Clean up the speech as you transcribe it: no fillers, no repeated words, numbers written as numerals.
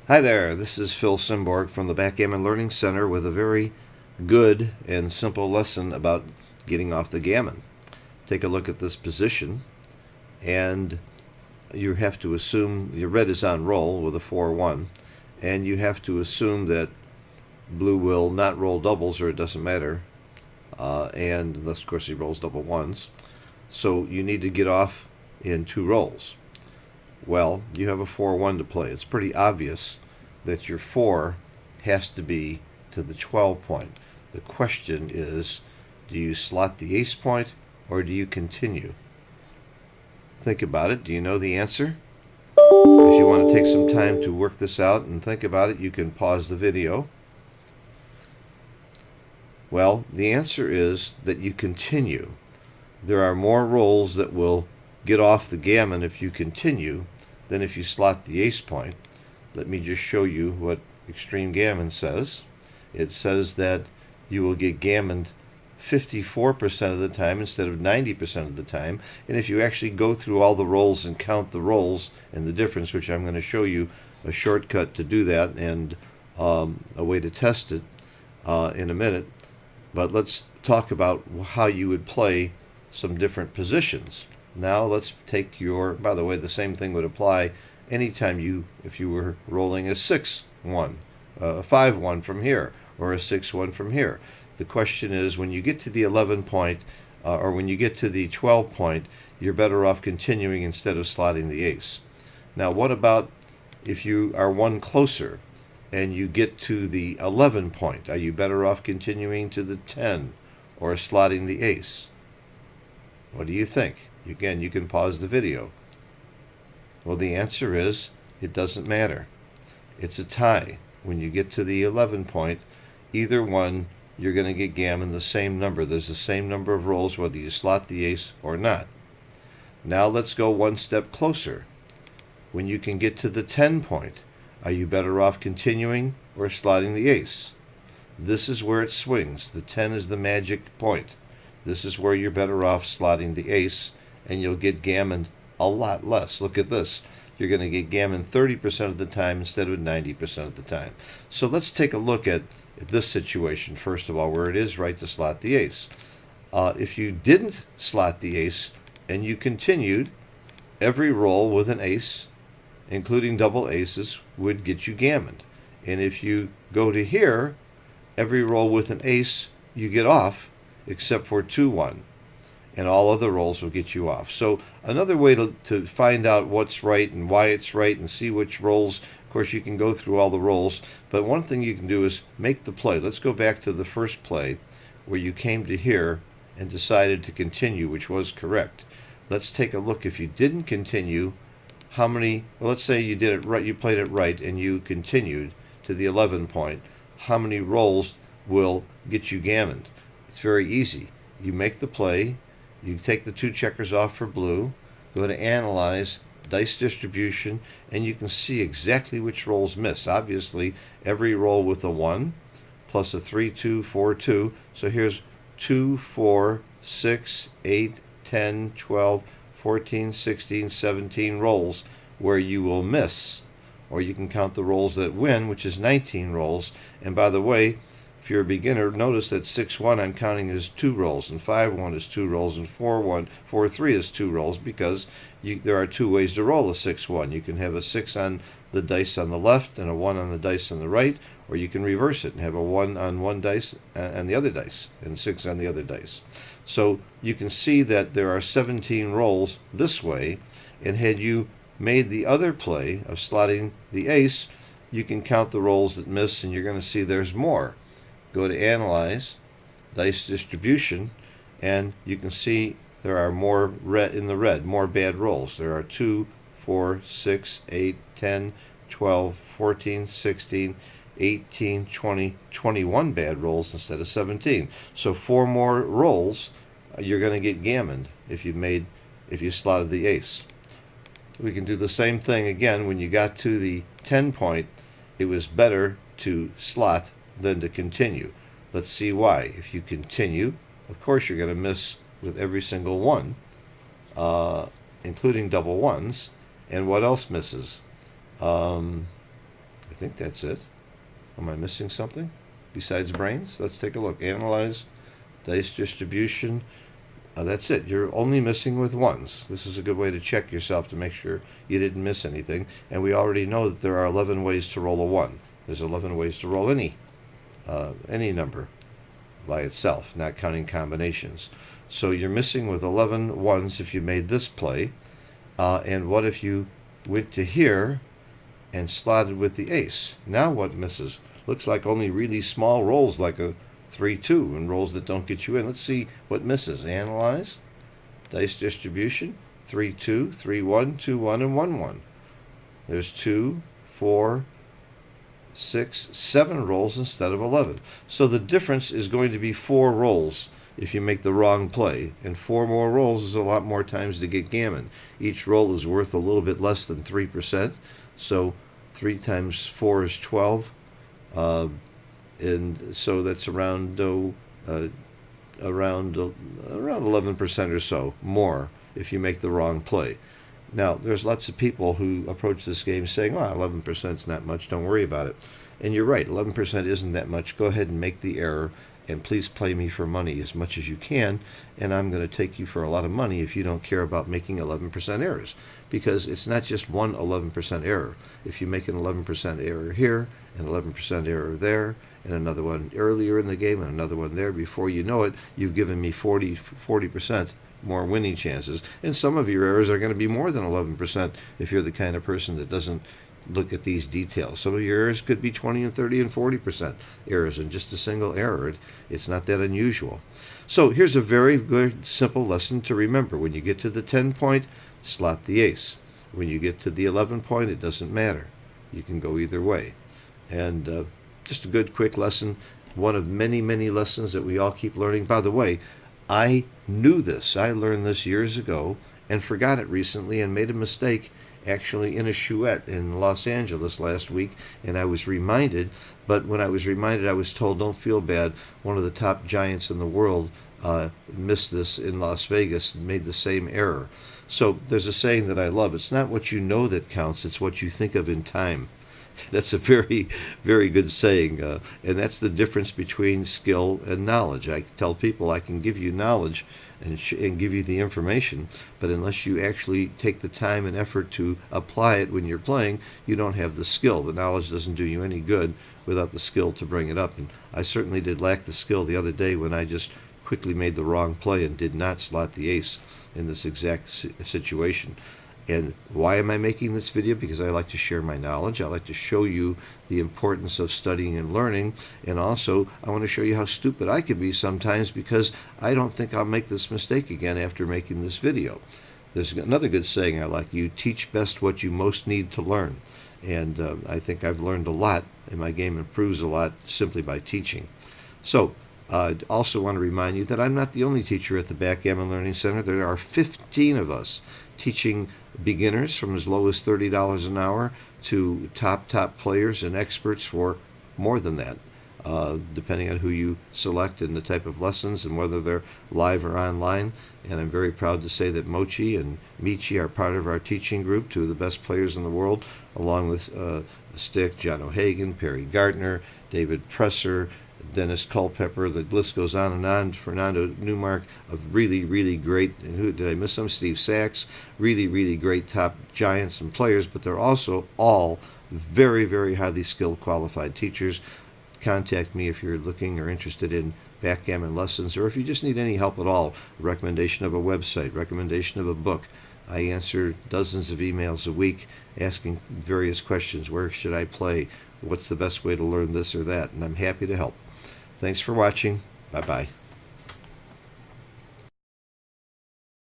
Hi there, this is Phil Simborg from the Backgammon Learning Center with a very good and simple lesson about getting off the gammon. Take a look at this position, and you have to assume your red is on roll with a 4-1, and you have to assume that blue will not roll doubles or it doesn't matter, and unless of course he rolls double ones. So you need to get off in 2 rolls. Well, you have a 4-1 to play. It's pretty obvious that your 4 has to be to the 12 point. The question is, do you slot the ace point or do you continue? Think about it. Do you know the answer? If you want to take some time to work this out and think about it, you can pause the video. Well, the answer is that you continue. There are more rolls that will get off the gammon if you continue than if you slot the ace point. Let me just show you what Extreme Gammon says. It says that you will get gammoned 54% of the time instead of 90% of the time. And if you actually go through all the rolls and count the rolls and the difference, which I'm going to show you a shortcut to do that and a way to test it in a minute. But let's talk about how you would play some different positions. Now let's take your, by the way, the same thing would apply anytime if you were rolling a 6-1, a 5-1 from here, or a 6-1 from here. The question is, when you get to the 11 point, or when you get to the 12 point, you're better off continuing instead of slotting the ace. Now, what about if you are one closer and you get to the 11 point? Are you better off continuing to the 10 or slotting the ace? What do you think? Again, you can pause the video. Well, the answer is it doesn't matter. It's a tie. When you get to the 11 point, either one, you're going to get gammon the same number. There's the same number of rolls whether you slot the ace or not. Now let's go one step closer. When you can get to the 10 point, are you better off continuing or slotting the ace? This is where it swings. The 10 is the magic point. This is where you're better off slotting the ace, and you'll get gammoned a lot less. Look at this. You're going to get gammoned 30% of the time instead of 90% of the time. So let's take a look at this situation, first of all, where it is right to slot the ace. If you didn't slot the ace and you continued, every roll with an ace, including double aces, would get you gammoned. And if you go to here, every roll with an ace, you get off, except for 2-1. And all other rolls will get you off. So another way to find out what's right and why it's right and see which rolls, of course you can go through all the rolls, but one thing you can do is make the play. Let's go back to the first play where you came to here and decided to continue, which was correct. Let's take a look. If you didn't continue, how many, well, let's say you did it right, you played it right and you continued to the 11 point, how many rolls will get you gammoned? It's very easy. You make the play, you take the 2 checkers off for blue, go to Analyze, Dice Distribution, and you can see exactly which rolls miss. Obviously, every roll with a 1 plus a 3, 2, 4, 2. So here's 2, 4, 6, 8, 10, 12, 14, 16, 17 rolls where you will miss. Or you can count the rolls that win, which is 19 rolls. And by the way, if you're a beginner, notice that 6-1 I'm counting as 2 rolls, and 5-1 is 2 rolls, and 4-1, 4-3 is 2 rolls, because there are 2 ways to roll a 6-1. You can have a 6 on the dice on the left and a 1 on the dice on the right, or you can reverse it and have a 1 on one dice and the other dice, and 6 on the other dice. So you can see that there are 17 rolls this way, and had you made the other play of slotting the ace, you can count the rolls that miss, and you're going to see there's more. Go to Analyze, Dice Distribution, and you can see there are more red in the red, more bad rolls. There are 2, 4, 6, 8, 10, 12, 14, 16, 18, 20, 21 bad rolls instead of 17. So 4 more rolls, you're going to get gammoned if you slotted the ace. We can do the same thing again. When you got to the 10 point, it was better to slot than to continue. Let's see why. If you continue, of course you're going to miss with every single one, including double ones. And what else misses? I think that's it. Am I missing something besides brains? Let's take a look. Analyze, dice distribution. That's it. You're only missing with ones. This is a good way to check yourself to make sure you didn't miss anything. And we already know that there are 11 ways to roll a 1. There's 11 ways to roll any number by itself, not counting combinations. So you're missing with 11 ones if you made this play. And what if you went to here and slotted with the ace? Now what misses? Looks like only really small rolls like a 3-2 and rolls that don't get you in. Let's see what misses. Analyze. Dice distribution. 3-2, 3-1, 2-1, and 1-1. There's 2, 4, 6, 7 rolls instead of 11. So the difference is going to be 4 rolls if you make the wrong play. And 4 more rolls is a lot more times to get gammon. Each roll is worth a little bit less than 3%. So 3 times 4 is 12. And so that's around 11% or so more if you make the wrong play. Now, there's lots of people who approach this game saying, "Oh, 11% is not much, don't worry about it." And you're right, 11% isn't that much. Go ahead and make the error, and please play me for money as much as you can, and I'm going to take you for a lot of money if you don't care about making 11% errors, because it's not just one 11% error. If you make an 11% error here, an 11% error there, and another one earlier in the game, and another one there, before you know it, you've given me 40% more winning chances. And some of your errors are going to be more than 11% if you're the kind of person that doesn't look at these details. Some of your errors could be 20 and 30 and 40% errors in just a single error. It's not that unusual. So here's a very good, simple lesson to remember. When you get to the 10 point, slot the ace. When you get to the 11 point, it doesn't matter. You can go either way. And just a good, quick lesson. One of many, many lessons that we all keep learning. By the way, I knew this. I learned this years ago and forgot it recently and made a mistake actually in a chouette in Los Angeles last week, and I was reminded, but when I was reminded, I was told, don't feel bad. One of the top giants in the world missed this in Las Vegas and made the same error. So there's a saying that I love. It's not what you know that counts, it's what you think of in time. That's a very, very good saying, and that's the difference between skill and knowledge. I tell people I can give you knowledge and give you the information, but unless you actually take the time and effort to apply it when you're playing, you don't have the skill. The knowledge doesn't do you any good without the skill to bring it up. And I certainly did lack the skill the other day when I just quickly made the wrong play and did not slot the ace in this exact situation. And why am I making this video? Because I like to share my knowledge. I like to show you the importance of studying and learning. And also, I want to show you how stupid I can be sometimes, because I don't think I'll make this mistake again after making this video. There's another good saying I like: you teach best what you most need to learn. And I think I've learned a lot, and my game improves a lot simply by teaching. So, I also want to remind you that I'm not the only teacher at the Backgammon Learning Center. There are 15 of us teaching beginners from as low as $30 an hour to top players and experts for more than that, depending on who you select and the type of lessons and whether they're live or online. And I'm very proud to say that Mochi and Michi are part of our teaching group, two of the best players in the world, along with Stick, John O'Hagan, Perry Gartner, David Presser, Dennis Culpepper. The list goes on and on. Fernando Newmark, of really, really great, and who did I miss some? Steve Sachs, really, really great top giants and players, but they're also all very, very highly skilled, qualified teachers. Contact me if you're looking or interested in backgammon lessons, or if you just need any help at all, recommendation of a website, recommendation of a book. I answer dozens of emails a week asking various questions. Where should I play? What's the best way to learn this or that? And I'm happy to help. Thanks for watching. Bye-bye.